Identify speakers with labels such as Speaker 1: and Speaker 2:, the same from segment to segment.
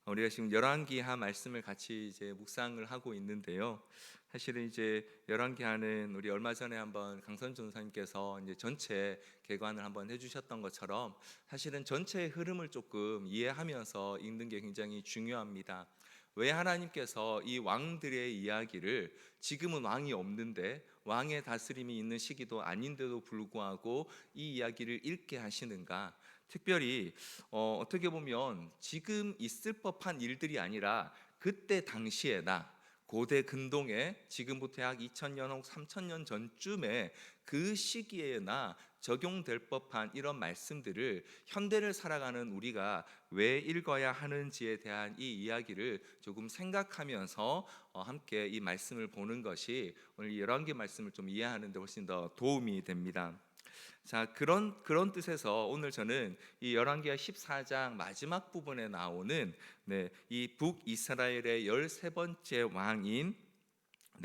Speaker 1: 우리가 지금 열왕기하 말씀을 같이 이제 묵상을 하고 있는데요. 사실은 이제 열왕기하는 우리 얼마 전에 한번 강선 전사님께서 이제 전체 개관을 한번 해주셨던 것처럼 사실은 전체의 흐름을 조금 이해하면서 읽는 게 굉장히 중요합니다. 왜 하나님께서 이 왕들의 이야기를 지금은 왕이 없는데 왕의 다스림이 있는 시기도 아닌데도 불구하고 이 이야기를 읽게 하시는가? 특별히 어떻게 보면 지금 있을 법한 일들이 아니라 그때 당시에나 고대 근동에 지금부터 약 2000년 혹 3000년 전쯤에 그 시기에나 적용될 법한 이런 말씀들을 현대를 살아가는 우리가 왜 읽어야 하는지에 대한 이 이야기를 조금 생각하면서 함께 이 말씀을 보는 것이 오늘 열왕기 말씀을 좀 이해하는 데 훨씬 더 도움이 됩니다. 자, 그런 뜻에서 오늘 저는 이 열왕기하 14장 마지막 부분에 나오는 이 북이스라엘의 13번째 왕인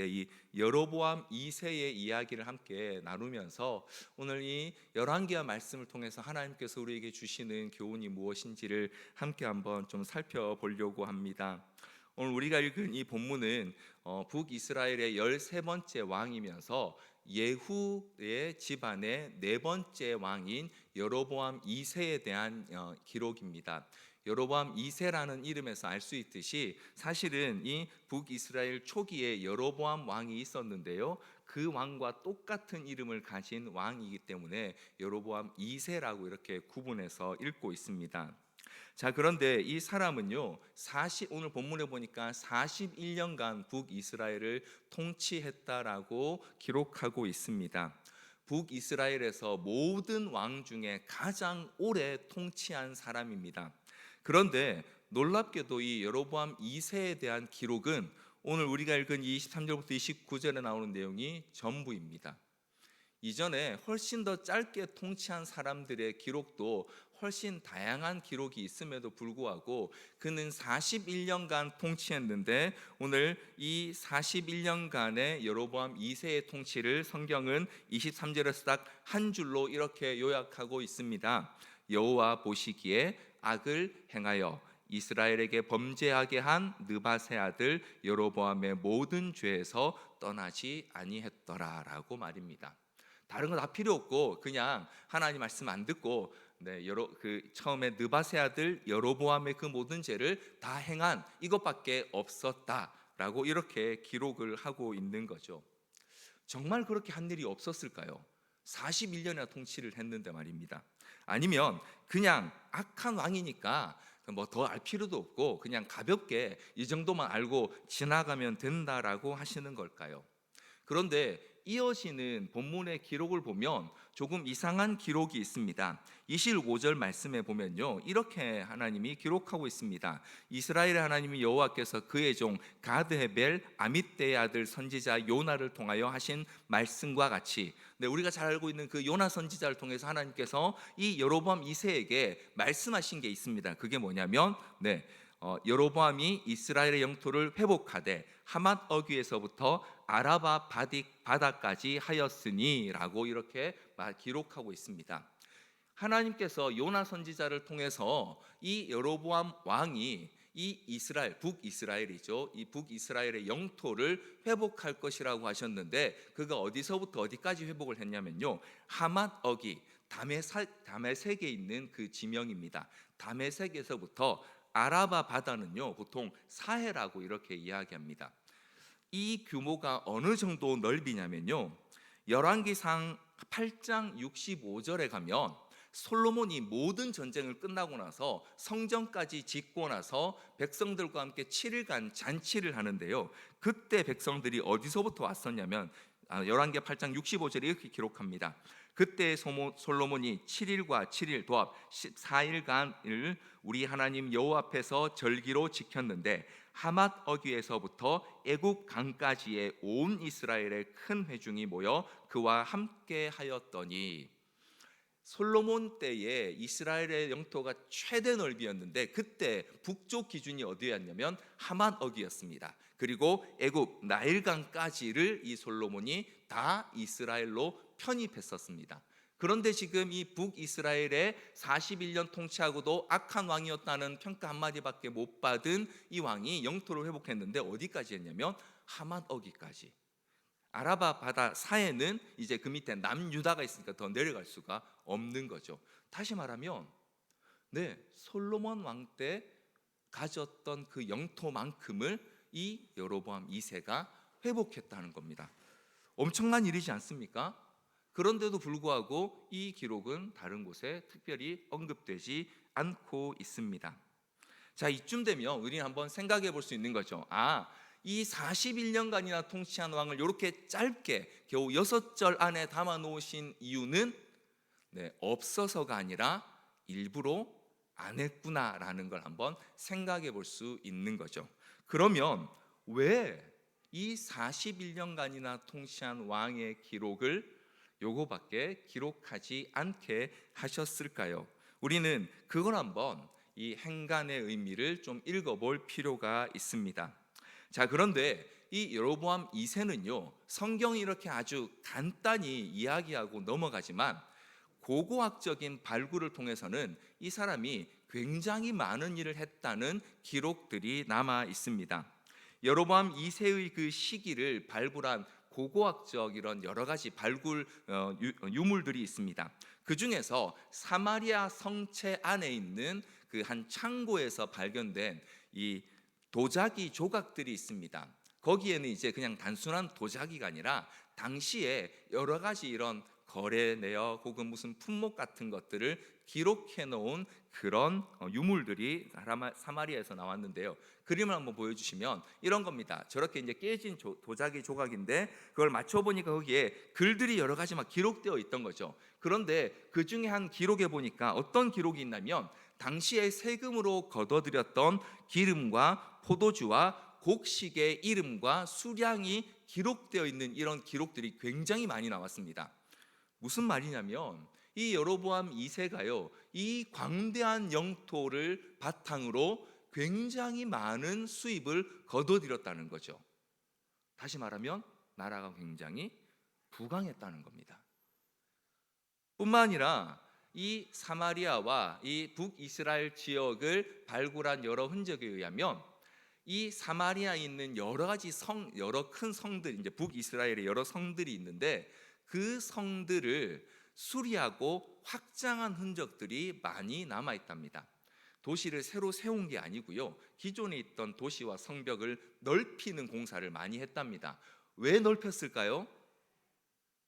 Speaker 1: 이 여로보암 2세의 이야기를 함께 나누면서 오늘 이 열왕기하 말씀을 통해서 하나님께서 우리에게 주시는 교훈이 무엇인지를 함께 한번 좀 살펴보려고 합니다. 오늘 우리가 읽은 이 본문은 북이스라엘의 13번째 왕이면서 예후의 집안의 네 번째 왕인 여로보암 2세에 대한 기록입니다. 여로보암 2세라는 이름에서 알 수 있듯이 사실은 이 북이스라엘 초기에 여로보암 왕이 있었는데요, 그 왕과 똑같은 이름을 가진 왕이기 때문에 여로보암 2세라고 이렇게 구분해서 읽고 있습니다. 자, 그런데 이 사람은요, 오늘 본문에 보니까 41년간 북이스라엘을 통치했다라고 기록하고 있습니다. 북이스라엘에서 모든 왕 중에 가장 오래 통치한 사람입니다. 그런데 놀랍게도 이 여로보암 2세에 대한 기록은 오늘 우리가 읽은 23절부터 29절에 나오는 내용이 전부입니다. 이전에 훨씬 더 짧게 통치한 사람들의 기록도 훨씬 다양한 기록이 있음에도 불구하고 그는 41년간 통치했는데 오늘 이 41년간의 여로보암 2세의 통치를 성경은 23절에서 딱 한 줄로 이렇게 요약하고 있습니다. 여호와 보시기에 악을 행하여 이스라엘에게 범죄하게 한 느밧의 아들 여로보암의 모든 죄에서 떠나지 아니했더라라고 말입니다. 다른 거 다 필요 없고 그냥 하나님 말씀 안 듣고 처음에 느밧의 아들 여로보암의 그 모든 죄를 다 행한 이것밖에 없었다라고 이렇게 기록을 하고 있는 거죠. 정말 그렇게 한 일이 없었을까요? 41년이나 통치를 했는데 말입니다. 아니면 그냥 악한 왕이니까 뭐 더 알 필요도 없고 그냥 가볍게 이 정도만 알고 지나가면 된다라고 하시는 걸까요? 그런데 이어지는 본문의 기록을 보면 조금 이상한 기록이 있습니다. 25절 말씀에 보면요, 이렇게 하나님이 기록하고 있습니다. 이스라엘의 하나님이 여호와께서 그의 종 가드의 벨 아mit대의 아들 선지자 요나를 통하여 하신 말씀과 같이, 우리가 잘 알고 있는 그 요나 선지자를 통해서 하나님께서 이 여로보암 2세에게 말씀하신 게 있습니다. 그게 뭐냐면 여로보암이 이스라엘의 영토를 회복하되 하맛 어귀에서부터 아라바 바다까지 하였으니 라고 이렇게 기록하고 있습니다. 하나님께서 요나 선지자를 통해서 이 여로보암 왕이 이 북이스라엘이죠, 이 북이스라엘의 영토를 회복할 것이라고 하셨는데 그가 어디서부터 어디까지 회복을 했냐면요, 하맛 어기 다메섹에 있는 그 지명입니다. 다메섹에서부터 아라바 바다는요, 보통 사해라고 이렇게 이야기합니다. 이 규모가 어느 정도 넓이냐면요, 열왕기상 8장 65절에 가면 솔로몬이 모든 전쟁을 끝나고 나서 성전까지 짓고 나서 백성들과 함께 7일간 잔치를 하는데요, 그때 백성들이 어디서부터 왔었냐면 열왕기 8장 65절에 이렇게 기록합니다. 그때 솔로몬이 7일과 7일 도합 14일간을 우리 하나님 여호와 앞에서 절기로 지켰는데 하맛 어귀에서부터 애굽 강까지의 온 이스라엘의 큰 회중이 모여 그와 함께 하였더니, 솔로몬 때에 이스라엘의 영토가 최대 넓이였는데 그때 북쪽 기준이 어디였냐면 하맛 어귀였습니다. 그리고 애굽 나일강까지를 이 솔로몬이 다 이스라엘로 편입했었습니다. 그런데 지금 이 북이스라엘의 41년 통치하고도 악한 왕이었다는 평가 한마디밖에 못 받은 이 왕이 영토를 회복했는데 어디까지 했냐면 하맛 어기까지. 아라바 바다 사이에는 이제 그 밑에 남유다가 있으니까 더 내려갈 수가 없는 거죠. 다시 말하면 솔로몬 왕 때 가졌던 그 영토만큼을 이 여로보암 2세가 회복했다는 겁니다. 엄청난 일이지 않습니까? 그런데도 불구하고 이 기록은 다른 곳에 특별히 언급되지 않고 있습니다. 자, 이쯤 되면 우리는 한번 생각해 볼 수 있는 거죠. 이 41년간이나 통치한 왕을 이렇게 짧게 겨우 6절 안에 담아 놓으신 이유는 없어서가 아니라 일부러 안 했구나라는 걸 한번 생각해 볼 수 있는 거죠. 그러면 왜 이 41년간이나 통치한 왕의 기록을 요거밖에 기록하지 않게 하셨을까요? 우리는 그걸 한번 이 행간의 의미를 좀 읽어볼 필요가 있습니다. 자, 그런데 이 여로보암 2세는요, 성경이 이렇게 아주 간단히 이야기하고 넘어가지만 고고학적인 발굴을 통해서는 이 사람이 굉장히 많은 일을 했다는 기록들이 남아 있습니다. 여로보암 2세의 그 시기를 발굴한 고고학적 이런 여러 가지 발굴 유물들이 있습니다. 그 중에서 사마리아 성체 안에 있는 그 한 창고에서 발견된 이 도자기 조각들이 있습니다. 거기에는 이제 그냥 단순한 도자기가 아니라 당시에 여러 가지 이런 거래 내역 혹은 무슨 품목 같은 것들을 기록해 놓은 그런 유물들이 사마리아에서 나왔는데요. 그림을 한번 보여주시면 이런 겁니다. 저렇게 이제 깨진 도자기 조각인데 그걸 맞춰보니까 거기에 글들이 여러 가지 막 기록되어 있던 거죠. 그런데 그 중에 한 기록에 보니까 어떤 기록이 있냐면 당시에 세금으로 거둬들였던 기름과 포도주와 곡식의 이름과 수량이 기록되어 있는 이런 기록들이 굉장히 많이 나왔습니다. 무슨 말이냐면 이 여로보암 2세가요, 이 광대한 영토를 바탕으로 굉장히 많은 수입을 거둬들였다는 거죠. 다시 말하면 나라가 굉장히 부강했다는 겁니다. 뿐만 아니라 이 사마리아와 이 북이스라엘 지역을 발굴한 여러 흔적에 의하면 이 사마리아에 있는 여러 가지 여러 큰 성들, 이제 북이스라엘의 여러 성들이 있는데 그 성들을 수리하고 확장한 흔적들이 많이 남아 있답니다. 도시를 새로 세운 게 아니고요, 기존에 있던 도시와 성벽을 넓히는 공사를 많이 했답니다. 왜 넓혔을까요?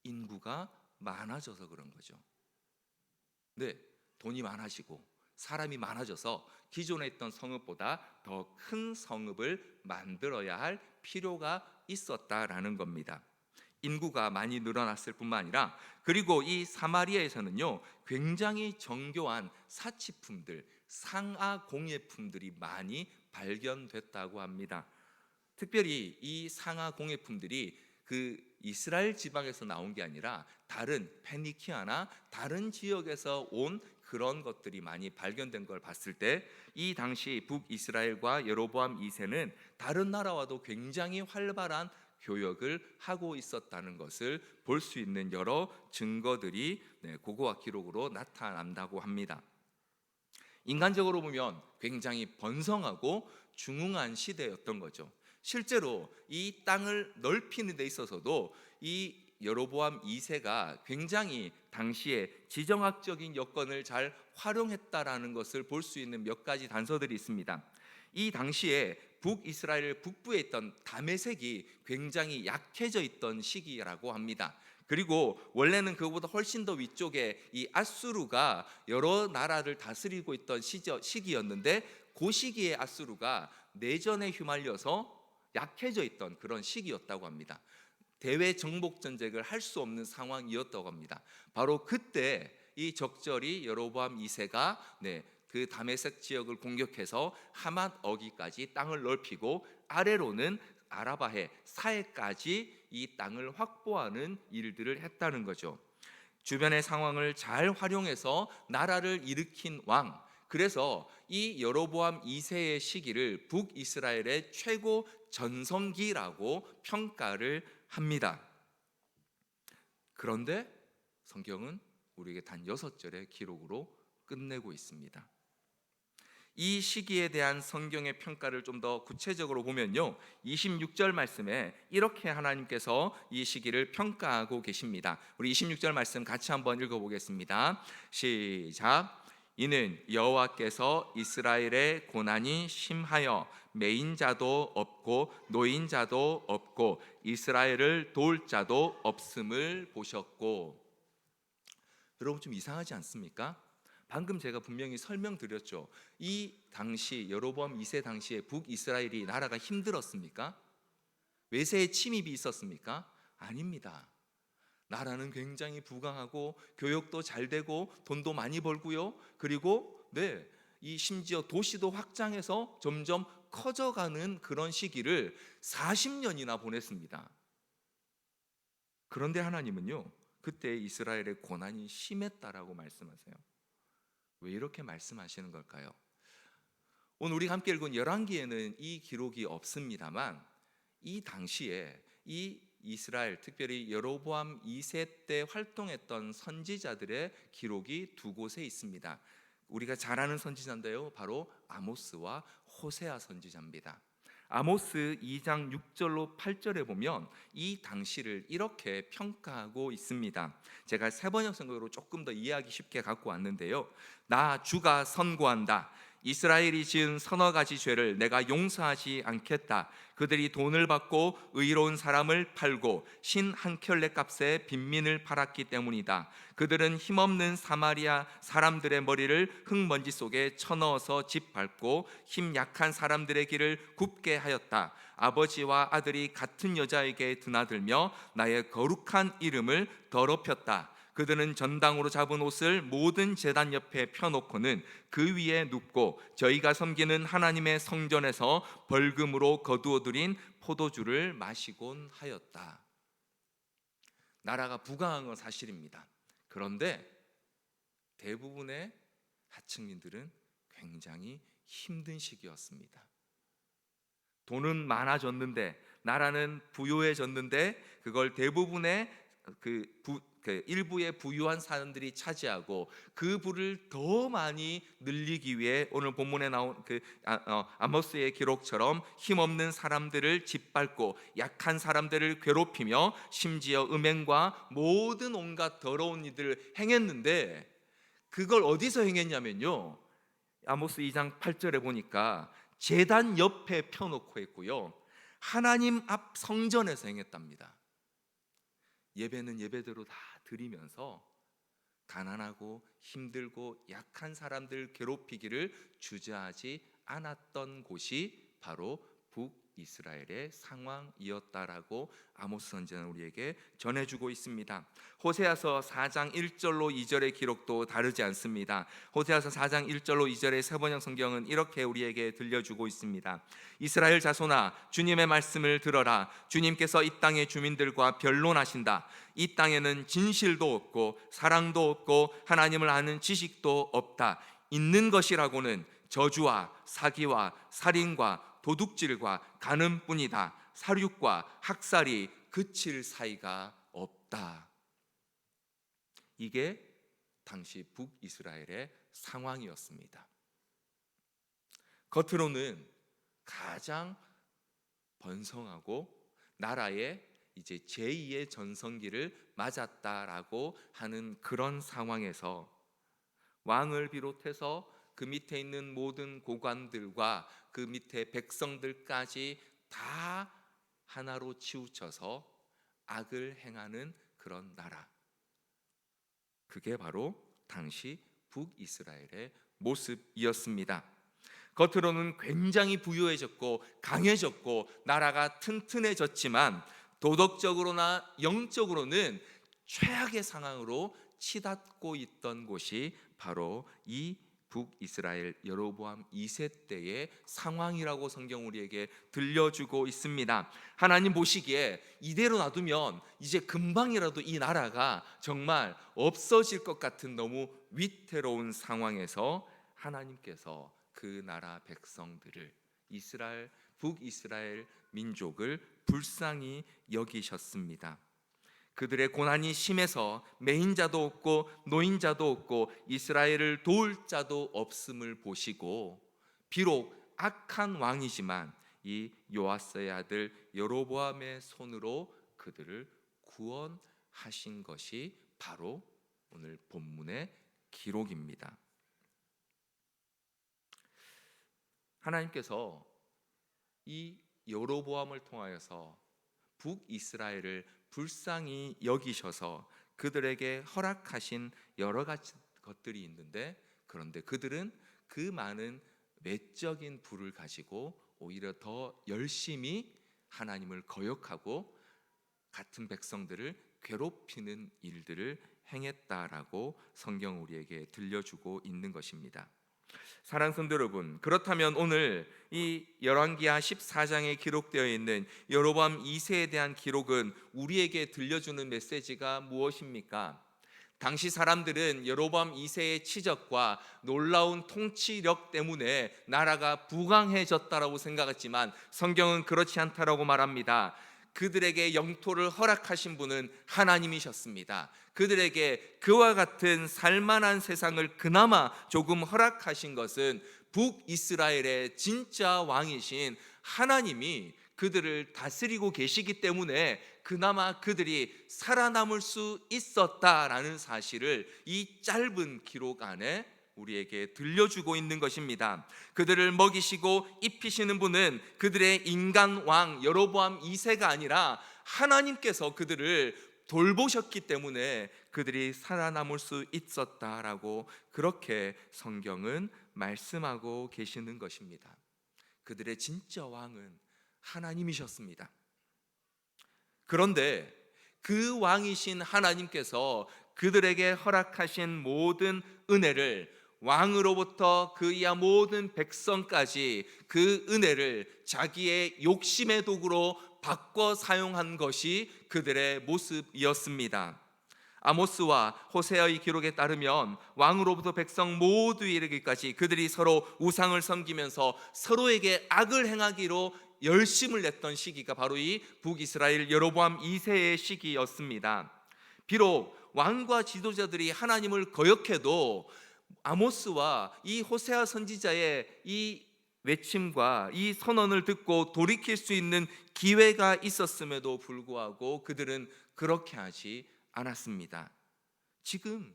Speaker 1: 인구가 많아져서 그런 거죠. 돈이 많아지고 사람이 많아져서 기존에 있던 성읍보다 더 큰 성읍을 만들어야 할 필요가 있었다라는 겁니다. 인구가 많이 늘어났을 뿐만 아니라 그리고 이 사마리아에서는요, 굉장히 정교한 사치품들, 상아 공예품들이 많이 발견됐다고 합니다. 특별히 이 상아 공예품들이 그 이스라엘 지방에서 나온 게 아니라 다른 페니키아나 다른 지역에서 온 그런 것들이 많이 발견된 걸 봤을 때 이 당시 북이스라엘과 여로보암 2세는 다른 나라와도 굉장히 활발한 교역을 하고 있었다는 것을 볼 수 있는 여러 증거들이 고고학 기록으로 나타난다고 합니다. 인간적으로 보면 굉장히 번성하고 중흥한 시대였던 거죠. 실제로 이 땅을 넓히는 데 있어서도 이 여로보암 2세가 굉장히 당시에 지정학적인 여건을 잘 활용했다라는 것을 볼 수 있는 몇 가지 단서들이 있습니다. 이 당시에 북이스라엘 북부에 있던 다메섹이 굉장히 약해져 있던 시기라고 합니다. 그리고 원래는 그보다 훨씬 더 위쪽에 이 아수르가 여러 나라를 다스리고 있던 시기였는데 그 시기에 아수르가 내전에 휘말려서 약해져 있던 그런 시기였다고 합니다. 대외 정복 전쟁을 할 수 없는 상황이었다고 합니다. 바로 그때 이 적절히 여로보암 2세가 그 다메섹 지역을 공격해서 하맛 어기까지 땅을 넓히고 아래로는 아라바해 사해까지 이 땅을 확보하는 일들을 했다는 거죠. 주변의 상황을 잘 활용해서 나라를 일으킨 왕, 그래서 이 여로보암 2세의 시기를 북이스라엘의 최고 전성기라고 평가를 합니다. 그런데 성경은 우리에게 단 6절의 기록으로 끝내고 있습니다. 이 시기에 대한 성경의 평가를 좀 더 구체적으로 보면요, 26절 말씀에 이렇게 하나님께서 이 시기를 평가하고 계십니다. 우리 26절 말씀 같이 한번 읽어보겠습니다. 시작. 이는 여호와께서 이스라엘의 고난이 심하여 매인 자도 없고 노인 자도 없고 이스라엘을 도울 자도 없음을 보셨고. 여러분, 좀 이상하지 않습니까? 방금 제가 분명히 설명드렸죠. 이 당시 여로보암 2세 당시에 북이스라엘이 나라가 힘들었습니까? 외세의 침입이 있었습니까? 아닙니다. 나라는 굉장히 부강하고 교역도 잘 되고 돈도 많이 벌고요. 그리고 이 심지어 도시도 확장해서 점점 커져가는 그런 시기를 40년이나 보냈습니다. 그런데 하나님은요, 그때 이스라엘의 고난이 심했다라고 말씀하세요. 왜 이렇게 말씀하시는 걸까요? 오늘 우리가 함께 읽은 열왕기에는 이 기록이 없습니다만, 이 당시에 이 이스라엘, 특별히 여로보암 2세 때 활동했던 선지자들의 기록이 두 곳에 있습니다. 우리가 잘 아는 선지자인데요, 바로 아모스와 호세아 선지자입니다. 아모스 2장 6절로 8절에 보면 이 당시를 이렇게 평가하고 있습니다. 제가 세번역 성경으로 조금 더 이해하기 쉽게 갖고 왔는데요, 나 주가 선고한다. 이스라엘이 지은 서너 가지 죄를 내가 용서하지 않겠다. 그들이 돈을 받고 의로운 사람을 팔고 신 한 켤레 값에 빈민을 팔았기 때문이다. 그들은 힘없는 사마리아 사람들의 머리를 흙먼지 속에 쳐넣어서 짓밟고 힘 약한 사람들의 길을 굽게 하였다. 아버지와 아들이 같은 여자에게 드나들며 나의 거룩한 이름을 더럽혔다. 그들은 전당으로 잡은 옷을 모든 제단 옆에 펴놓고는 그 위에 눕고 저희가 섬기는 하나님의 성전에서 벌금으로 거두어들인 포도주를 마시곤 하였다. 나라가 부강한 건 사실입니다. 그런데 대부분의 하층민들은 굉장히 힘든 시기였습니다. 돈은 많아졌는데, 나라는 부유해졌는데, 그걸 대부분의 일부의 부유한 사람들이 차지하고 그 부를 더 많이 늘리기 위해 오늘 본문에 나온 아모스의 기록처럼 힘없는 사람들을 짓밟고 약한 사람들을 괴롭히며 심지어 음행과 모든 온갖 더러운 일들을 행했는데, 그걸 어디서 행했냐면요, 아모스 2장 8절에 보니까 제단 옆에 펴놓고 했고요, 하나님 앞 성전에서 행했답니다. 예배는 예배대로 다 드리면서 가난하고 힘들고 약한 사람들 괴롭히기를 주저하지 않았던 곳이 바로 북이스라엘의 상황이었다라고 아모스 선지자는 우리에게 전해주고 있습니다. 호세아서 4장 1절로 2절의 기록도 다르지 않습니다. 호세아서 4장 1절로 2절의 세번역 성경은 이렇게 우리에게 들려주고 있습니다. 이스라엘 자손아, 주님의 말씀을 들어라. 주님께서 이 땅의 주민들과 변론하신다. 이 땅에는 진실도 없고 사랑도 없고 하나님을 아는 지식도 없다. 있는 것이라고는 저주와 사기와 살인과 도둑질과 간음뿐이다. 살육과 학살이 그칠 사이가 없다. 이게 당시 북이스라엘의 상황이었습니다. 겉으로는 가장 번성하고 나라의 이제 제2의 전성기를 맞았다라고 하는 그런 상황에서 왕을 비롯해서 그 밑에 있는 모든 고관들과 그 밑에 백성들까지 다 하나로 치우쳐서 악을 행하는 그런 나라, 그게 바로 당시 북이스라엘의 모습이었습니다. 겉으로는 굉장히 부유해졌고 강해졌고 나라가 튼튼해졌지만 도덕적으로나 영적으로는 최악의 상황으로 치닫고 있던 곳이 바로 이 북이스라엘 여로보암 2세 때의 상황이라고 성경 우리에게 들려주고 있습니다. 하나님 보시기에 이대로 놔두면 이제 금방이라도 이 나라가 정말 없어질 것 같은 너무 위태로운 상황에서 하나님께서 그 나라 백성들을, 북이스라엘 민족을 불쌍히 여기셨습니다. 그들의 고난이 심해서 매인자도 없고 노인자도 없고 이스라엘을 도울 자도 없음을 보시고, 비록 악한 왕이지만 이 요아스의 아들 여로보암의 손으로 그들을 구원하신 것이 바로 오늘 본문의 기록입니다. 하나님께서 이 여로보암을 통하여서 북이스라엘을 불쌍히 여기셔서 그들에게 허락하신 여러 가지 것들이 있는데, 그런데 그들은 그 많은 외적인 부를 가지고 오히려 더 열심히 하나님을 거역하고 같은 백성들을 괴롭히는 일들을 행했다라고 성경 우리에게 들려주고 있는 것입니다. 사랑하는 성도 여러분, 그렇다면 오늘 이 열왕기하 14장에 기록되어 있는 여로보암 2세에 대한 기록은 우리에게 들려주는 메시지가 무엇입니까? 당시 사람들은 여로보암 2세의 치적과 놀라운 통치력 때문에 나라가 부강해졌다라고 생각했지만 성경은 그렇지 않다라고 말합니다. 그들에게 영토를 허락하신 분은 하나님이셨습니다. 그들에게 그와 같은 살만한 세상을 그나마 조금 허락하신 것은 북이스라엘의 진짜 왕이신 하나님이 그들을 다스리고 계시기 때문에 그나마 그들이 살아남을 수 있었다라는 사실을 이 짧은 기록 안에 우리에게 들려주고 있는 것입니다. 그들을 먹이시고 입히시는 분은 그들의 인간 왕 여로보암 2세가 아니라 하나님께서 그들을 돌보셨기 때문에 그들이 살아남을 수 있었다라고 그렇게 성경은 말씀하고 계시는 것입니다. 그들의 진짜 왕은 하나님이셨습니다. 그런데 그 왕이신 하나님께서 그들에게 허락하신 모든 은혜를 왕으로부터 그 이하 모든 백성까지 그 은혜를 자기의 욕심의 도구로 바꿔 사용한 것이 그들의 모습이었습니다. 아모스와 호세아의 기록에 따르면 왕으로부터 백성 모두에 이르기까지 그들이 서로 우상을 섬기면서 서로에게 악을 행하기로 열심을 냈던 시기가 바로 이 북이스라엘 여로보암 2세의 시기였습니다. 비록 왕과 지도자들이 하나님을 거역해도 아모스와 이 호세아 선지자의 이 외침과 이 선언을 듣고 돌이킬 수 있는 기회가 있었음에도 불구하고 그들은 그렇게 하지 않았습니다. 지금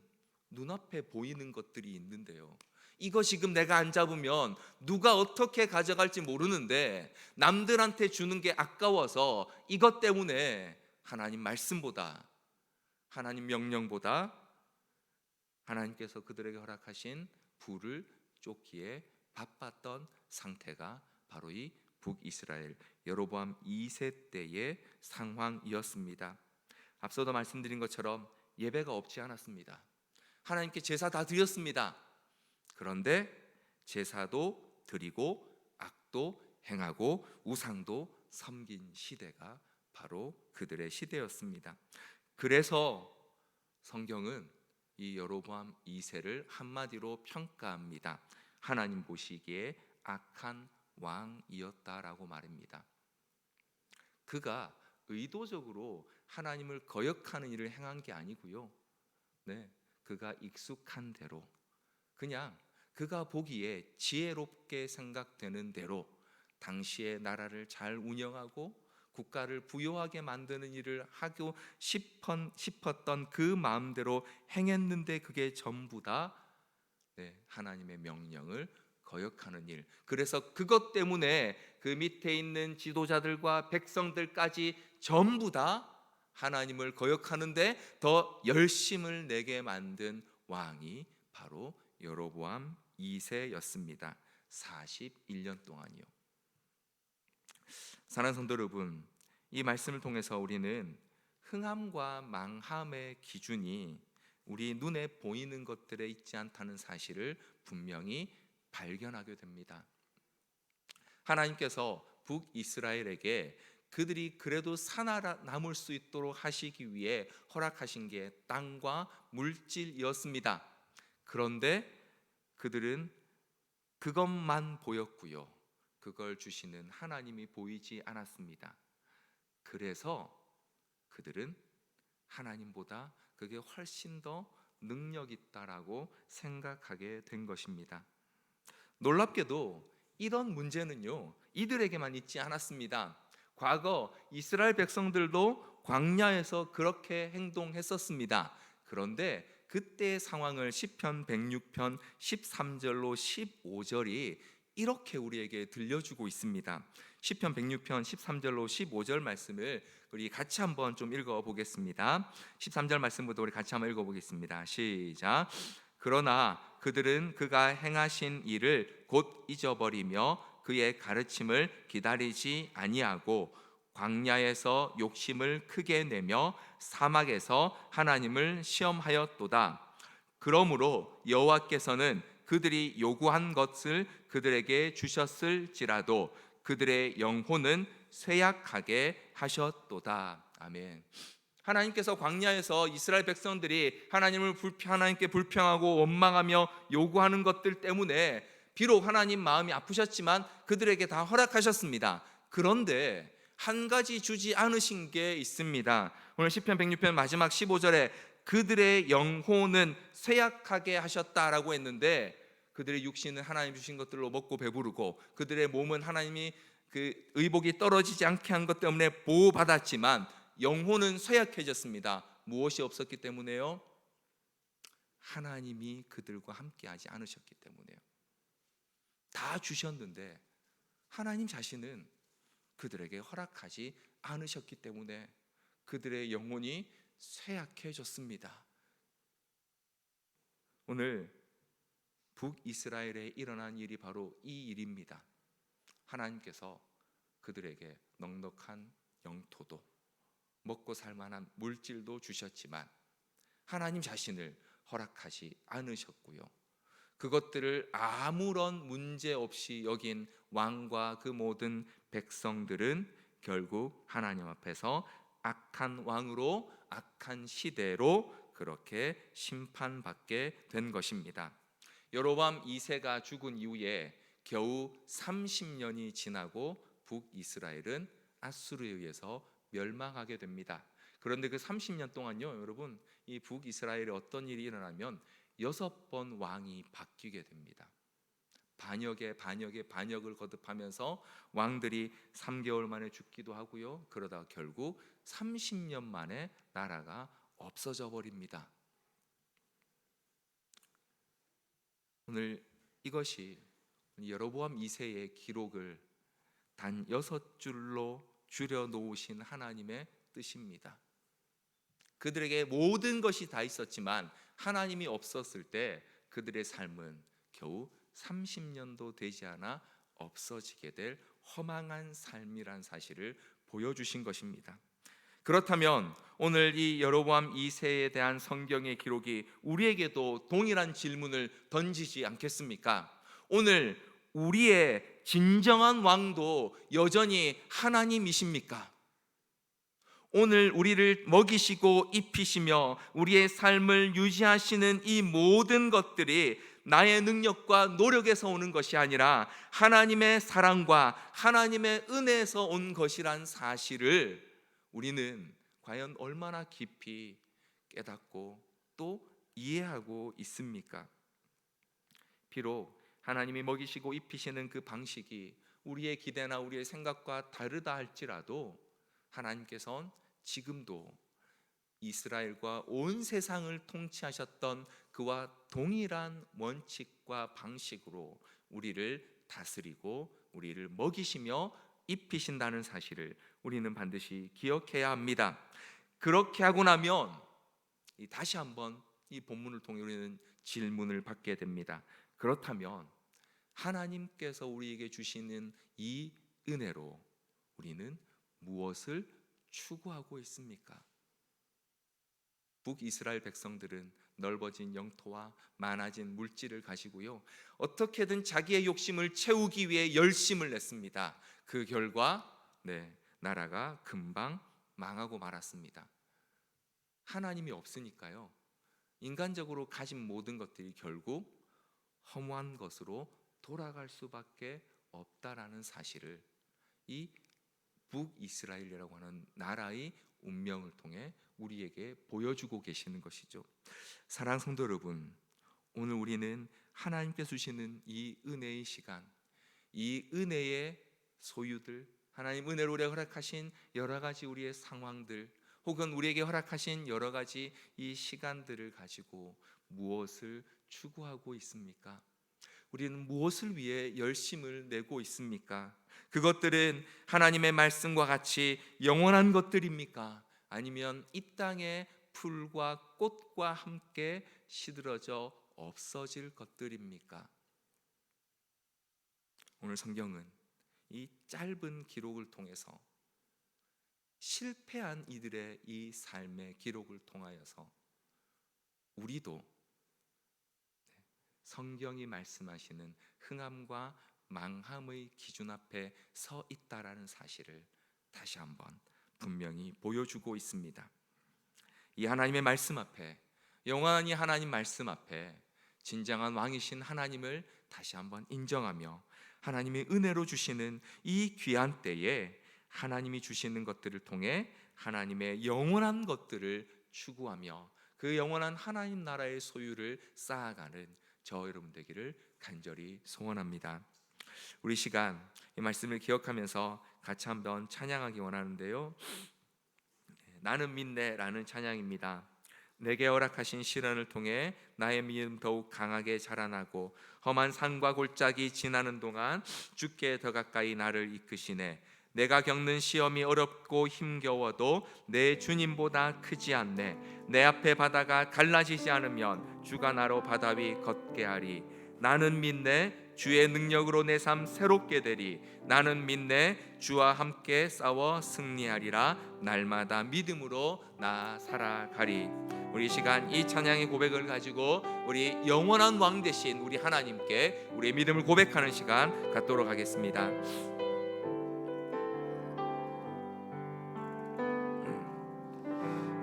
Speaker 1: 눈앞에 보이는 것들이 있는데요, 이거 지금 내가 안 잡으면 누가 어떻게 가져갈지 모르는데 남들한테 주는 게 아까워서 이것 때문에 하나님 말씀보다, 하나님 명령보다 하나님께서 그들에게 허락하신 부를 쫓기에 바빴던 상태가 바로 이 북이스라엘 여로보암 2세 때의 상황이었습니다. 앞서도 말씀드린 것처럼 예배가 없지 않았습니다. 하나님께 제사 다 드렸습니다. 그런데 제사도 드리고 악도 행하고 우상도 섬긴 시대가 바로 그들의 시대였습니다. 그래서 성경은 이 여로보암 2세를 한마디로 평가합니다. 하나님 보시기에 악한 왕이었다라고 말입니다. 그가 의도적으로 하나님을 거역하는 일을 행한 게 아니고요, 그가 익숙한 대로 그냥 그가 보기에 지혜롭게 생각되는 대로 당시의 나라를 잘 운영하고 국가를 부유하게 만드는 일을 하고 싶었던 그 마음대로 행했는데 그게 전부 다 하나님의 명령을 거역하는 일. 그래서 그것 때문에 그 밑에 있는 지도자들과 백성들까지 전부 다 하나님을 거역하는데 더 열심을 내게 만든 왕이 바로 여로보암 2세였습니다. 41년 동안이요. 사랑하는 성도 여러분, 이 말씀을 통해서 우리는 흥함과 망함의 기준이 우리 눈에 보이는 것들에 있지 않다는 사실을 분명히 발견하게 됩니다. 하나님께서 북이스라엘에게 그들이 그래도 살아남을 수 있도록 하시기 위해 허락하신 게 땅과 물질이었습니다. 그런데 그들은 그것만 보였고요, 그걸 주시는 하나님이 보이지 않았습니다. 그래서 그들은 하나님보다 그게 훨씬 더 능력 있다라고 생각하게 된 것입니다. 놀랍게도 이런 문제는요, 이들에게만 있지 않았습니다. 과거 이스라엘 백성들도 광야에서 그렇게 행동했었습니다. 그런데 그때의 상황을 시편 106편 13절로 15절이 이렇게 우리에게 들려주고 있습니다. 시편 106편 13절로 15절 말씀을 우리 같이 한번 좀 읽어 보겠습니다. 13절 말씀부터 우리 같이 한번 읽어 보겠습니다. 시작. 그러나 그들은 그가 행하신 일을 곧 잊어버리며 그의 가르침을 기다리지 아니하고 광야에서 욕심을 크게 내며 사막에서 하나님을 시험하였도다. 그러므로 여호와께서는 그들이 요구한 것을 그들에게 주셨을지라도 그들의 영혼은 쇠약하게 하셨도다. 아멘. 하나님께서 광야에서 이스라엘 백성들이 하나님께 불평하고 원망하며 요구하는 것들 때문에 비록 하나님 마음이 아프셨지만 그들에게 다 허락하셨습니다. 그런데 한 가지 주지 않으신 게 있습니다. 오늘 시편 106편 마지막 15절에 그들의 영혼은 쇠약하게 하셨다라고 했는데, 그들의 육신은 하나님 주신 것들로 먹고 배부르고 그들의 몸은 하나님이 그 의복이 떨어지지 않게 한 것 때문에 보호받았지만 영혼은 쇠약해졌습니다. 무엇이 없었기 때문에요? 하나님이 그들과 함께하지 않으셨기 때문에요. 다 주셨는데 하나님 자신은 그들에게 허락하지 않으셨기 때문에 그들의 영혼이 쇠약해졌습니다. 오늘 북이스라엘에 일어난 일이 바로 이 일입니다. 하나님께서 그들에게 넉넉한 영토도 먹고 살만한 물질도 주셨지만 하나님 자신을 허락하지 않으셨고요, 그것들을 아무런 문제 없이 여긴 왕과 그 모든 백성들은 결국 하나님 앞에서 악한 왕으로, 악한 시대로 그렇게 심판받게 된 것입니다. 여로보암 2세가 죽은 이후에 겨우 30년이 지나고 북이스라엘은 아수르에 의해서 멸망하게 됩니다. 그런데 그 30년 동안요, 여러분, 이 북이스라엘에 어떤 일이 일어나면 6번 왕이 바뀌게 됩니다. 반역을 거듭하면서 왕들이 3개월 만에 죽기도 하고요, 그러다가 결국 30년 만에 나라가 없어져 버립니다. 오늘 이것이 여로보암 2세의 기록을 단 6줄로 줄여 놓으신 하나님의 뜻입니다. 그들에게 모든 것이 다 있었지만 하나님이 없었을 때 그들의 삶은 겨우 30년도 되지 않아 없어지게 될 허망한 삶이란 사실을 보여주신 것입니다. 그렇다면 오늘 이 여로보암 2세에 대한 성경의 기록이 우리에게도 동일한 질문을 던지지 않겠습니까? 오늘 우리의 진정한 왕도 여전히 하나님이십니까? 오늘 우리를 먹이시고 입히시며 우리의 삶을 유지하시는 이 모든 것들이 나의 능력과 노력에서 오는 것이 아니라 하나님의 사랑과 하나님의 은혜에서 온 것이란 사실을 우리는 과연 얼마나 깊이 깨닫고 또 이해하고 있습니까? 비록 하나님이 먹이시고 입히시는 그 방식이 우리의 기대나 우리의 생각과 다르다 할지라도 하나님께서는 지금도 이스라엘과 온 세상을 통치하셨던 그와 동일한 원칙과 방식으로 우리를 다스리고 우리를 먹이시며 입히신다는 사실을 우리는 반드시 기억해야 합니다. 그렇게 하고 나면 다시 한번 이 본문을 통해 우리는 질문을 받게 됩니다. 그렇다면 하나님께서 우리에게 주시는 이 은혜로 우리는 무엇을 추구하고 있습니까? 북이스라엘 백성들은 넓어진 영토와 많아진 물질을 가지고요, 어떻게든 자기의 욕심을 채우기 위해 열심을 냈습니다. 그 결과 나라가 금방 망하고 말았습니다. 하나님이 없으니까요, 인간적으로 가진 모든 것들이 결국 허무한 것으로 돌아갈 수밖에 없다라는 사실을 이 북이스라엘이라고 하는 나라의 운명을 통해 우리에게 보여주고 계시는 것이죠. 사랑하는 성도 여러분, 오늘 우리는 하나님께서 주시는 이 은혜의 시간, 이 은혜의 소유들, 하나님 은혜로 우리에게 허락하신 여러 가지 우리의 상황들, 혹은 우리에게 허락하신 여러 가지 이 시간들을 가지고 무엇을 추구하고 있습니까? 우리는 무엇을 위해 열심을 내고 있습니까? 그것들은 하나님의 말씀과 같이 영원한 것들입니까? 아니면 이 땅의 풀과 꽃과 함께 시들어져 없어질 것들입니까? 오늘 성경은 이 짧은 기록을 통해서 실패한 이들의 이 삶의 기록을 통하여서 우리도 성경이 말씀하시는 흥함과 망함의 기준 앞에 서 있다라는 사실을 다시 한번 분명히 보여주고 있습니다. 이 하나님의 말씀 앞에, 영원히 하나님 말씀 앞에 진정한 왕이신 하나님을 다시 한번 인정하며 하나님의 은혜로 주시는 이 귀한 때에 하나님이 주시는 것들을 통해 하나님의 영원한 것들을 추구하며 그 영원한 하나님 나라의 소유를 쌓아가는 저 여러분 되기를 간절히 소원합니다. 우리 시간 이 말씀을 기억하면서 같이 한번 찬양하기 원하는데요, 나는 믿네라는 찬양입니다. 내게 허락하신 시련을 통해 나의 믿음 더욱 강하게 자라나고 험한 산과 골짜기 지나는 동안 주께 더 가까이 나를 이끄시네. 내가 겪는 시험이 어렵고 힘겨워도 내 주님보다 크지 않네. 내 앞에 바다가 갈라지지 않으면 주가 나로 바다 위 걷게 하리. 나는 믿네. 주의 능력으로 내 삶 새롭게 되리. 나는 믿네. 주와 함께 싸워 승리하리라. 날마다 믿음으로 나 살아가리. 우리 시간 이 찬양의 고백을 가지고 우리 영원한 왕 되신 우리 하나님께 우리의 믿음을 고백하는 시간 갖도록 하겠습니다.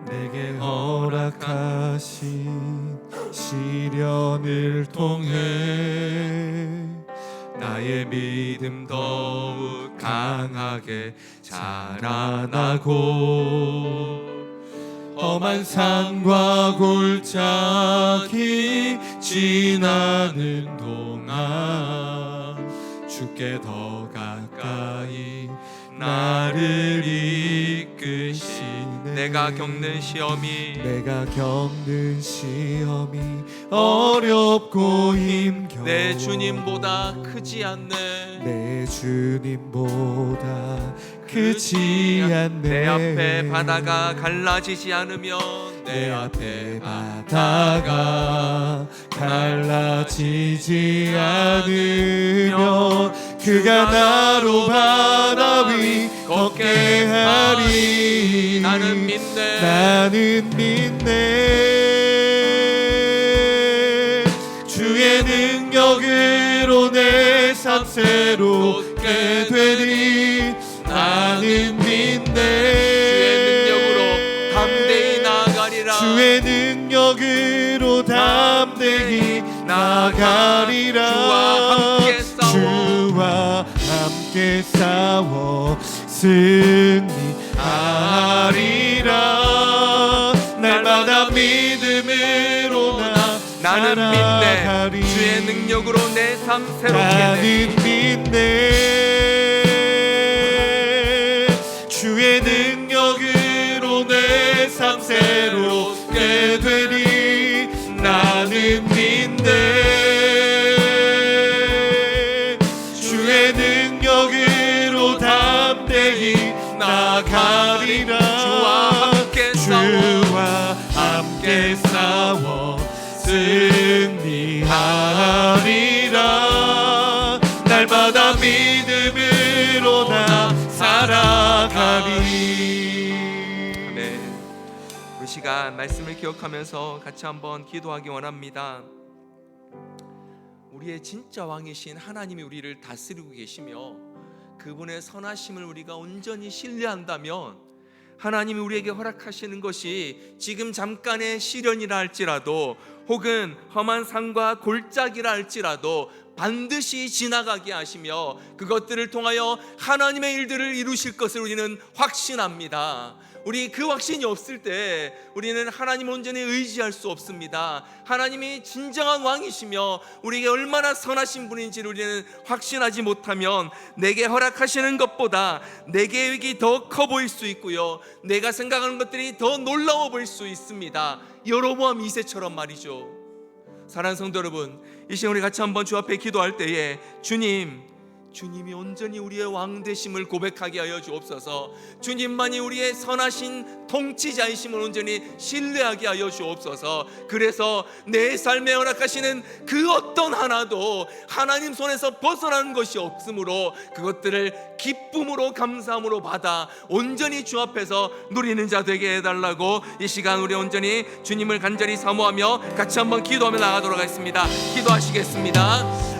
Speaker 2: 내게 허락하신 시련을 통해 나의 믿음 더욱 강하게 자라나고 험한 산과 골짜기 지나는 동안 주께 더 가까이 나를 이끄시네.
Speaker 1: 내가 겪는 시험이
Speaker 2: 어렵고 힘겨워
Speaker 1: 내 주님보다 크지 않네.
Speaker 2: 내 주님보다 크지 않네.
Speaker 1: 내 앞에 바다가 갈라지지 않으면
Speaker 2: 내 앞에 바다가 갈라지지 않으면 그가 나로 바다 위 걷게 하리.
Speaker 1: 나는 믿네.
Speaker 2: 나는 믿네. 주의 능력으로 내 삶 새롭게 되리. 나는 믿네. 주의 능력으로 담대히 나가리라. 주와 함께 싸워 승리하리라. 날마다 믿음으로
Speaker 1: 나는
Speaker 2: 살아가리.
Speaker 1: 믿네. 주의 능력으로 내 삶 새롭게
Speaker 2: 나는
Speaker 1: 되리.
Speaker 2: 믿네. 주의 능력으로 내 삶 새롭게 되리. 나는 믿네. 주의 능력으로 담대히 나가리라. 주와 함께 싸워 승리하리라. 날마다 믿음으로 나 살아가리.
Speaker 1: 아멘. 우리 시간 말씀을 기억하면서 같이 한번 기도하기 원합니다. 우리의 진짜 왕이신 하나님이 우리를 다스리고 계시며 그분의 선하심을 우리가 온전히 신뢰한다면 하나님이 우리에게 허락하시는 것이 지금 잠깐의 시련이라 할지라도 혹은 험한 산과 골짜기라 할지라도 반드시 지나가게 하시며 그것들을 통하여 하나님의 일들을 이루실 것을 우리는 확신합니다. 우리 그 확신이 없을 때 우리는 하나님을 온전히 의지할 수 없습니다. 하나님이 진정한 왕이시며 우리에게 얼마나 선하신 분인지를 우리는 확신하지 못하면 내게 허락하시는 것보다 내 계획이 더 커 보일 수 있고요, 내가 생각하는 것들이 더 놀라워 보일 수 있습니다. 여로보암 2세처럼 말이죠. 사랑하는 성도 여러분, 이 시간 우리 같이 한번 주 앞에 기도할 때에 주님이 온전히 우리의 왕 되심을 고백하게 하여 주옵소서. 주님만이 우리의 선하신 통치자이심을 온전히 신뢰하게 하여 주옵소서. 그래서 내 삶에 허락하시는 그 어떤 하나도 하나님 손에서 벗어나는 것이 없으므로 그것들을 기쁨으로 감사함으로 받아 온전히 주 앞에서 누리는 자 되게 해달라고 이 시간 우리 온전히 주님을 간절히 사모하며 같이 한번 기도하며 나가도록 하겠습니다. 기도하시겠습니다.